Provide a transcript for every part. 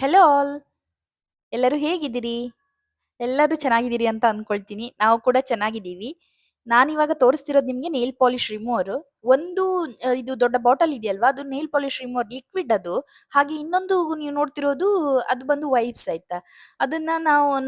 Hello all. ಎಲ್ಲರೂ ಹೇಗಿದ್ದೀರಿ? ಎಲ್ಲರೂ ಚೆನ್ನಾಗಿದ್ದೀರಿ ಅಂತ ಅನ್ಕೊಳ್ತೀನಿ. ನಾವು ಕೂಡ ಚೆನ್ನಾಗಿದ್ದೀವಿ. ನಾನಿವಾಗ ತೋರಿಸ್ತಿರೋದು ನಿಮ್ಗೆ ನೇಲ್ ಪಾಲಿಶ್ ರಿಮೂವರ್. ಒಂದು ಇದು ದೊಡ್ಡ ಬಾಟಲ್ ಇದೆಯಲ್ವಾ? ಅದು ನೇಲ್ ಪಾಲಿಶ್ ರಿಮೂವರ್ ಲಿಕ್ವಿಡ್ ಅದು. ಹಾಗೆ ಇನ್ನೊಂದು ನೀವು ನೋಡ್ತಿರೋದು ಅದು ಬಂದು ವೈಪ್ಸ್ ಆಯ್ತಾ? ಅದನ್ನ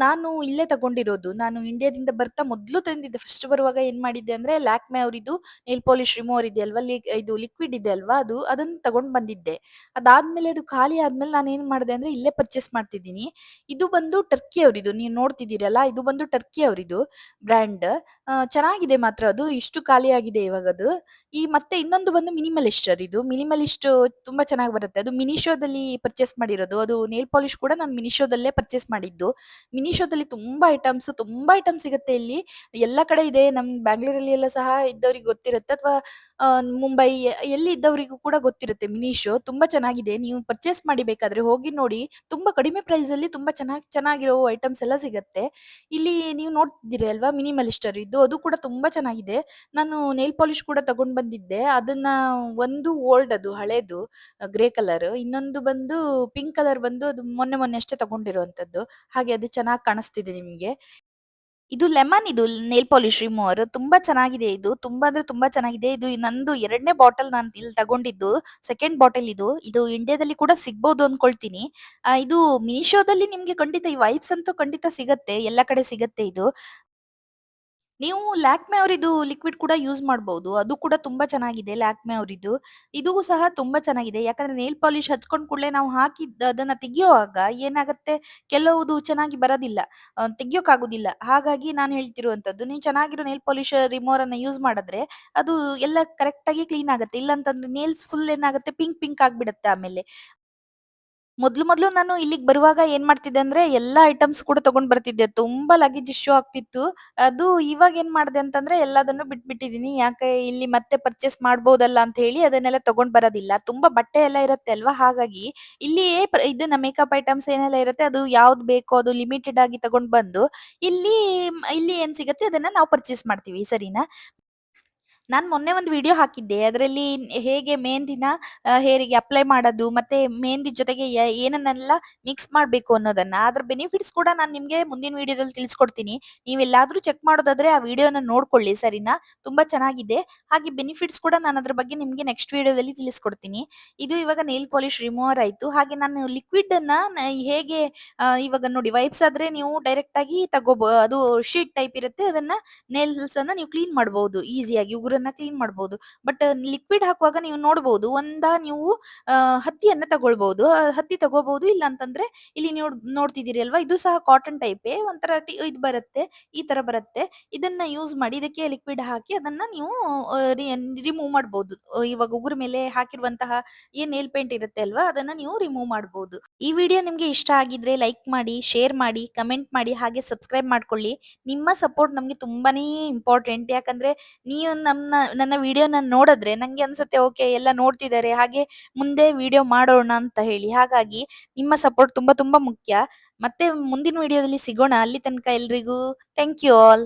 ನಾನು ಇಲ್ಲೇ ತಗೊಂಡಿರೋದು. ನಾನು ಇಂಡಿಯಾದಿಂದ ಬರ್ತಾ ಮೊದ್ಲು ತಂದಿದ್ದೆ. ಫಸ್ಟ್ ಬರುವಾಗ ಏನ್ ಮಾಡಿದ್ದೆ ಅಂದ್ರೆ ಲ್ಯಾಕ್ಮೆ ಅವ್ರಿದು ನೇಲ್ ಪಾಲಿಶ್ ರಿಮೂವರ್ ಇದೆಯಲ್ವಾ? ಇದು ಲಿಕ್ವಿಡ್ ಇದೆ ಅಲ್ವಾ? ಅದನ್ನ ತಗೊಂಡ್ ಬಂದಿದ್ದೆ. ಅದಾದ್ಮೇಲೆ ಅದು ಖಾಲಿ ಆದ್ಮೇಲೆ ನಾನೇನ್ ಮಾಡ್ದೆ ಅಂದ್ರೆ ಇಲ್ಲೇ ಪರ್ಚೇಸ್ ಮಾಡ್ತಿದ್ದೀನಿ. ಇದು ಬಂದು ಟರ್ಕಿ ಅವ್ರಿದು. ನೀವು ನೋಡ್ತಿದ್ದೀರಲ್ಲ, ಇದು ಬಂದು ಟರ್ಕಿ ಅವ್ರಿದು ಬ್ರ್ಯಾಂಡ್. ಚೆನ್ನಾಗಿದೆ ಮಾತ್ರ ಅದು. ಇಷ್ಟು ಖಾಲಿಯಾಗಿದೆ ಇವಾಗದು. ಮತ್ತೆ ಇನ್ನೊಂದು ಬಂದು ಮಿನಿಮಲಿಸ್ಟರ್ ಇದು. ಮಿನಿಮಲಿಸ್ಟ್ ತುಂಬಾ ಚೆನ್ನಾಗಿ ಬರುತ್ತೆ. ಅದು ಮಿನಿಶೋದಲ್ಲಿ ಪರ್ಚೇಸ್ ಮಾಡಿರೋದು. ಅದು ನೇಲ್ ಪಾಲಿಶ್ ಕೂಡ ನಾನು ಮಿನಿಶೋದಲ್ಲೇ ಪರ್ಚೇಸ್ ಮಾಡಿದ್ದು. ಮಿನಿಶೋದಲ್ಲಿ ತುಂಬಾ ಐಟಮ್ಸ್ ಸಿಗುತ್ತೆ ಇಲ್ಲಿ. ಎಲ್ಲ ಕಡೆ ಇದೆ. ನಮ್ ಬ್ಯಾಂಗ್ಳೂರಲ್ಲಿ ಎಲ್ಲ ಸಹ ಇದ್ದವ್ರಿಗೆ ಗೊತ್ತಿರುತ್ತೆ ಅಥವಾ ಮುಂಬೈ ಎಲ್ಲಿ ಇದ್ದವರಿಗೂ ಕೂಡ ಗೊತ್ತಿರುತ್ತೆ ಮಿನಿಶೋ. ತುಂಬಾ ಚೆನ್ನಾಗಿದೆ. ನೀವು ಪರ್ಚೇಸ್ ಮಾಡಿ ಬೇಕಾದ್ರೆ ಹೋಗಿ ನೋಡಿ. ತುಂಬಾ ಕಡಿಮೆ ಪ್ರೈಸ್ ಅಲ್ಲಿ ತುಂಬಾ ಚೆನ್ನಾಗಿರೋ ಐಟಮ್ಸ್ ಎಲ್ಲ ಸಿಗತ್ತೆ. ಇಲ್ಲಿ ನೀವು ನೋಡ್ತಿದ್ದೀರಿ ಅಲ್ವಾ ಮಿನಿಮಲಿಸ್ಟರ್ ಇದ್ದು ಅದು ಕೂಡ ತುಂಬಾ ಚೆನ್ನಾಗಿದೆ. ನಾನು ನೇಲ್ ಪಾಲಿಶ್ ಕೂಡ ತಗೊಂಡ್ ಬಂದಿದ್ದೆ. ಅದನ್ನ ಒಂದು ಓಲ್ಡ್ ಅದು ಹಳೇದು ಗ್ರೇ ಕಲರ್. ಇನ್ನೊಂದು ಬಂದು ಪಿಂಕ್ ಕಲರ್ ಬಂದು ಅದು ಮೊನ್ನೆ ಮೊನ್ನೆ ಅಷ್ಟೇ ತಗೊಂಡಿರುವಂತದ್ದು. ಹಾಗೆ ಅದು ಚೆನ್ನಾಗಿ ಕಾಣಿಸ್ತಿದೆ ನಿಮ್ಗೆ. ಇದು ಲೆಮನ್ ಇದು ನೇಲ್ ಪಾಲಿಶ್ ರಿಮೂವರ್. ತುಂಬಾ ಚೆನ್ನಾಗಿದೆ ಇದು. ತುಂಬಾ ಅಂದ್ರೆ ತುಂಬಾ ಚೆನ್ನಾಗಿದೆ. ಇದು ನಂದು 2ನೇ ಬಾಟಲ್ ನಾನು ಇಲ್ಲಿ ತಗೊಂಡಿದ್ದು. ಸೆಕೆಂಡ್ ಬಾಟಲ್ ಇದು. ಇದು ಇಂಡಿಯಾದಲ್ಲಿ ಕೂಡ ಸಿಗ್ಬೋದು ಅನ್ಕೊಳ್ತೀನಿ. ಇದು ಮೀಶೋದಲ್ಲಿ ನಿಮ್ಗೆ ಖಂಡಿತ ಈ ವೈಪ್ಸ್ ಅಂತೂ ಖಂಡಿತ ಸಿಗತ್ತೆ. ಎಲ್ಲ ಕಡೆ ಸಿಗತ್ತೆ ಇದು. ನೀವು ಲ್ಯಾಕ್ಮೆ ಅವ್ರಿದು ಲಿಕ್ವಿಡ್ ಕೂಡ ಯೂಸ್ ಮಾಡ್ಬಹುದು. ಅದು ಕೂಡ ತುಂಬಾ ಚೆನ್ನಾಗಿದೆ ಲ್ಯಾಕ್ಮೆ ಅವ್ರಿದು. ಇದು ಸಹ ತುಂಬಾ ಚೆನ್ನಾಗಿದೆ. ಯಾಕಂದ್ರೆ ನೇಲ್ ಪಾಲಿಶ್ ಹಚ್ಕೊಂಡ್ ಕೂಡ್ಲೆ ನಾವು ಅದನ್ನ ತೆಗಿಯುವಾಗ ಏನಾಗತ್ತೆ, ಕೆಲವುದು ಚೆನ್ನಾಗಿ ಬರೋದಿಲ್ಲ. ತೆಗಿಯೋಕ್ಕಾಗೋದಿಲ್ಲ. ಹಾಗಾಗಿ ನಾನು ಹೇಳ್ತಿರುವಂತದ್ದು, ನೀವು ಚೆನ್ನಾಗಿರೋ ನೇಲ್ ಪಾಲಿಶ್ ರಿಮೂವರ್ ಅನ್ನ ಯೂಸ್ ಮಾಡಿದ್ರೆ ಅದು ಎಲ್ಲ ಕರೆಕ್ಟ್ ಆಗಿ ಕ್ಲೀನ್ ಆಗುತ್ತೆ. ಇಲ್ಲಂತಂದ್ರೆ ನೇಲ್ಸ್ ಫುಲ್ ಏನಾಗುತ್ತೆ ಪಿಂಕ್ ಪಿಂಕ್ ಆಗ್ಬಿಡುತ್ತೆ ಆಮೇಲೆ. ಮೊದ್ಲು ನಾನು ಇಲ್ಲಿಗ್ ಬರುವಾಗ ಏನ್ ಮಾಡ್ತಿದ್ದೆ ಅಂದ್ರೆ ಎಲ್ಲಾ ಐಟಮ್ಸ್ ಕೂಡ ತಗೊಂಡ್ ಬರ್ತಿದ್ದೆ. ತುಂಬಾ ಲಗೇಜ್ ಇಶ್ಯೂ ಆಗ್ತಿತ್ತು. ಅದು ಇವಾಗ ಏನ್ ಮಾಡ್ದೆ ಅಂತಂದ್ರೆ ಎಲ್ಲದನ್ನು ಬಿಟ್ಬಿಟ್ಟಿದೀನಿ. ಯಾಕೆ ಇಲ್ಲಿ ಮತ್ತೆ ಪರ್ಚೇಸ್ ಮಾಡ್ಬೋದಲ್ಲ ಅಂತ ಹೇಳಿ ಅದನ್ನೆಲ್ಲ ತಗೊಂಡ್ ಬರೋದಿಲ್ಲ. ತುಂಬಾ ಬಟ್ಟೆ ಎಲ್ಲ ಇರುತ್ತೆ ಅಲ್ವಾ? ಹಾಗಾಗಿ ಇಲ್ಲಿಯೇ ಇದನ್ನ ಮೇಕಪ್ ಐಟಮ್ಸ್ ಏನೆಲ್ಲ ಇರುತ್ತೆ ಅದು ಯಾವ್ದು ಬೇಕೋ ಅದು ಲಿಮಿಟೆಡ್ ಆಗಿ ತಗೊಂಡ್ ಬಂದು ಇಲ್ಲಿ ಇಲ್ಲಿ ಏನ್ ಸಿಗುತ್ತೆ ಅದನ್ನ ನಾವು ಪರ್ಚೇಸ್ ಮಾಡ್ತೀವಿ. ಸರಿನಾ? ನಾನ್ ಮೊನ್ನೆ ಒಂದು ವಿಡಿಯೋ ಹಾಕಿದ್ದೆ. ಅದರಲ್ಲಿ ಹೇಗೆ ಮೆಹಂದಿನ ಹೇರಿಗೆ ಅಪ್ಲೈ ಮಾಡೋದು, ಮತ್ತೆ ಮೆಹಂದಿ ಜೊತೆಗೆ ಏನನ್ನೆಲ್ಲ ಮಿಕ್ಸ್ ಮಾಡ್ಬೇಕು ಅನ್ನೋದನ್ನ. ಅದ್ರ ಬೆನಿಫಿಟ್ಸ್ ಕೂಡ ನಾನ್ ನಿಮ್ಗೆ ಮುಂದಿನ ವಿಡಿಯೋದಲ್ಲಿ ತಿಳಿಸ್ಕೊಡ್ತೀನಿ. ನೀವೆಲ್ಲಾದ್ರೂ ಚೆಕ್ ಮಾಡೋದಾದ್ರೆ ಆ ವಿಡಿಯೋನ ನೋಡ್ಕೊಳ್ಳಿ ಸರಿನಾ? ತುಂಬಾ ಚೆನ್ನಾಗಿದೆ. ಹಾಗೆ ಬೆನಿಫಿಟ್ಸ್ ಕೂಡ ನಾನು ಅದ್ರ ಬಗ್ಗೆ ನಿಮ್ಗೆ ನೆಕ್ಸ್ಟ್ ವಿಡಿಯೋದಲ್ಲಿ ತಿಳಿಸ್ಕೊಡ್ತೀನಿ. ಇದು ಇವಾಗ ನೇಲ್ ಪಾಲಿಶ್ ರಿಮೂವರ್ ಆಯ್ತು. ಹಾಗೆ ನಾನು ಲಿಕ್ವಿಡ್ ಅನ್ನ ಹೇಗೆ ಇವಾಗ ನೋಡಿ ವೈಪ್ಸ್ ಆದ್ರೆ ನೀವು ಡೈರೆಕ್ಟ್ ಆಗಿ ಅದು ಶೀಟ್ ಟೈಪ್ ಇರುತ್ತೆ. ಅದನ್ನ ನೇಲ್ಸ್ ಅನ್ನ ನೀವು ಕ್ಲೀನ್ ಮಾಡಬಹುದು ಈಸಿಯಾಗಿ. ಉಗುರನ್ನ ಕ್ಲೀನ್ ಮಾಡಬಹುದು. ಬಟ್ ಲಿಕ್ವಿಡ್ ಹಾಕುವಾಗ ನೀವು ನೋಡಬಹುದು ನೀವು ಹತ್ತಿಯನ್ನ ತಗೊಳ್ಬಹುದು. ಹತ್ತಿ ತಗೋಬಹುದು. ಇಲ್ಲ ಅಂತಂದ್ರೆ ಇಲ್ಲಿ ನೋಡ್ತಿದ್ದೀರಿ ಅಲ್ವಾ? ಇದು ಸಹ ಕಾಟನ್ ಟೈಪೇ ಒಂಥರ ಇದು ಬರುತ್ತೆ. ಈ ತರ ಬರುತ್ತೆ. ಇದನ್ನ ಯೂಸ್ ಮಾಡಿ ಇದಕ್ಕೆ ಲಿಕ್ವಿಡ್ ಹಾಕಿ ಅದನ್ನ ನೀವು ರಿಮೂವ್ ಮಾಡಬಹುದು. ಇವಾಗ ಉಗುರು ಮೇಲೆ ಹಾಕಿರುವಂತಹ ಏನ್ ನೇಲ್ ಪೇಂಟ್ ಇರುತ್ತೆ ಅಲ್ವಾ? ಅದನ್ನ ನೀವು ರಿಮೂವ್ ಮಾಡಬಹುದು. ಈ ವಿಡಿಯೋ ನಿಮ್ಗೆ ಇಷ್ಟ ಆಗಿದ್ರೆ ಲೈಕ್ ಮಾಡಿ, ಶೇರ್ ಮಾಡಿ, ಕಮೆಂಟ್ ಮಾಡಿ, ಹಾಗೆ ಸಬ್ಸ್ಕ್ರೈಬ್ ಮಾಡ್ಕೊಳ್ಳಿ. ನಿಮ್ಮ ಸಪೋರ್ಟ್ ನಮ್ಗೆ ತುಂಬಾನೇ ಇಂಪಾರ್ಟೆಂಟ್. ಯಾಕಂದ್ರೆ ನೀವು ನನ್ನ ವಿಡಿಯೋನ ನೋಡಿದ್ರೆ ನಂಗೆ ಅನ್ಸುತ್ತೆ ಓಕೆ ಎಲ್ಲ ನೋಡ್ತಿದ್ದಾರೆ, ಹಾಗೆ ಮುಂದೆ ವಿಡಿಯೋ ಮಾಡೋಣ ಅಂತ ಹೇಳಿ. ಹಾಗಾಗಿ ನಿಮ್ಮ ಸಪೋರ್ಟ್ ತುಂಬಾ ತುಂಬಾ ಮುಖ್ಯ. ಮತ್ತೆ ಮುಂದಿನ ವಿಡಿಯೋದಲ್ಲಿ ಸಿಗೋಣ. ಅಲ್ಲಿ ತನಕ ಎಲ್ರಿಗೂ ಥ್ಯಾಂಕ್ ಯು ಆಲ್.